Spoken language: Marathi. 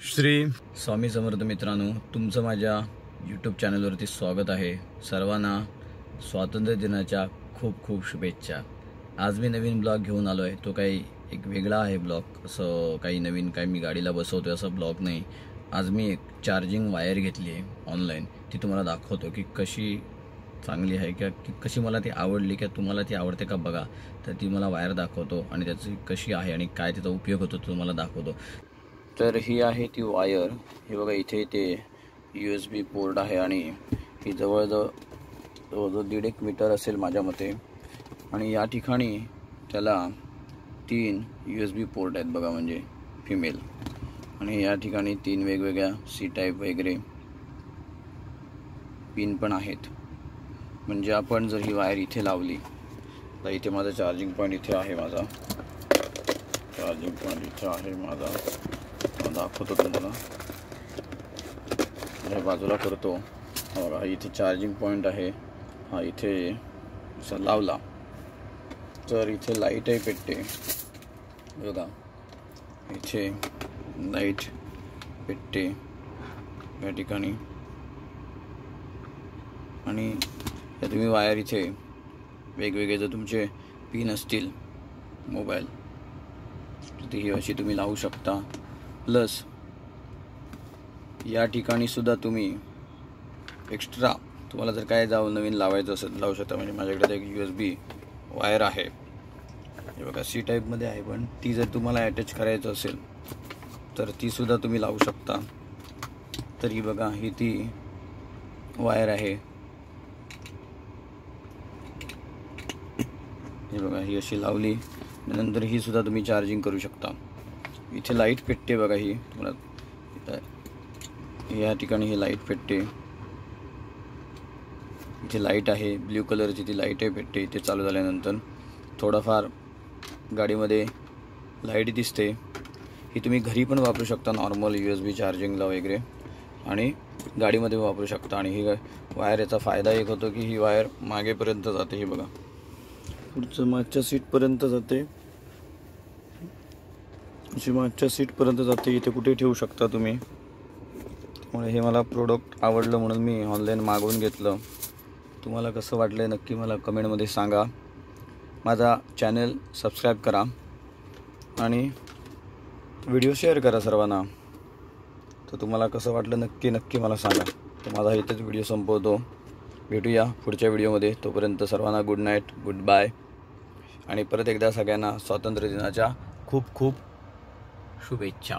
श्री स्वामी समर्थ मित्रांनो, तुमचं माझ्या यूट्यूब चॅनलवरती स्वागत आहे। सर्वांना स्वातंत्र्य दिनाच्या खूप खूप शुभेच्छा। आज मी नवीन ब्लॉग घेऊन आलो आहे। तो काही एक वेगळा आहे ब्लॉग, असं काही नवीन काही मी गाडीला बसवतोय असं ब्लॉग नाही। आज मी एक चार्जिंग वायर घेतली आहे ऑनलाईन, ती तुम्हाला दाखवतो की कशी चांगली आहे की कशी मला ती आवडली की तुम्हाला ती आवडते का बघा। तर ती मला वायर दाखवतो आणि त्याची कशी आहे आणि काय त्याचा उपयोग होतो तुम्हाला दाखवतो। तर ही आहे ती वायर। हे बघा, इथे ते USB पोर्ट आहे आणि ही जवळजवळ 1.5 मीटर असेल माझ्या मते। आणि या ठिकाणी त्याला 3 USB पोर्ट आहेत बघा, म्हणजे फिमेल। आणि या ठिकाणी 3 वेगवेगळ्या C टाईप वगैरे पिन पण आहेत। म्हणजे आपण जर ही वायर इथे लावली तर इथे माझा चार्जिंग पॉईंट इथे आहे, माझा चार्जिंग पॉईंट इथे आहे माझा, दाखवतो तुम्हाला। या बाजूला करतो, बघा इथे चार्जिंग पॉईंट आहे। हा इथे असं लावला तर इथे लाईट आहे पेटते बघा, इथे लाईट पेटते या ठिकाणी। आणि या तुम्ही वायर इथे वेगवेगळे जर तुमचे पिन असतील मोबाईल तर ही अशी तुम्ही लावू शकता। प्लस या ठिकाणी सुद्धा तुम्ही एक्स्ट्रा तुम्हाला जर काय नवीन लावायचं असेल लावू शकता। म्हणजे माझ्याकडे एक USB वायर आहे, हे बघा C टाईपमध्ये आहे, पण ती जर तुम्हाला अटॅच करायचं असेल तर ती सुद्धा तुम्ही लावू शकता। तर ही बघा, ही ती वायर आहे, हे बघा ही अशी लावली नंतर ही सुद्धा तुम्ही चार्जिंग करू शकता। इथे लाईट पेटते बघा, ही तुम्हाला या ठिकाणी ही लाईट पेटते। इथे लाईट आहे ब्ल्यू कलरची, ती लाईट आहे पेटते इथे चालू झाल्यानंतर। थोडाफार गाडीमध्ये लाईट दिसते। ही तुम्ही घरी पण वापरू शकता नॉर्मल USB चार्जिंगला वगैरे, आणि गाडीमध्ये वापरू शकता। आणि ही वायर याचा फायदा एक होतो की ही वायर मागेपर्यंत जाते, हे बघा पुढचं मागच्या सीटपर्यंत जाते, अशी मागच्या सीटपर्यंत जाते। इथे कुठे ठेवू शकता तुम्ही। त्यामुळे हे मला प्रोडक्ट आवडलं म्हणून मी ऑनलाईन मागवून घेतलं। तुम्हाला कसं वाटलं नक्की मला कमेंटमध्ये सांगा। माझा चॅनल सबस्क्राईब करा आणि व्हिडिओ शेअर करा सर्वांना। तर तुम्हाला कसं वाटलं नक्की मला सांगा। तर माझा इथेच व्हिडिओ संपवतो, भेटूया पुढच्या व्हिडिओमध्ये। तोपर्यंत सर्वांना गुड नाईट, गुड बाय। आणि परत एकदा सगळ्यांना स्वातंत्र्य दिनाच्या खूप खूप शुभेच्छा।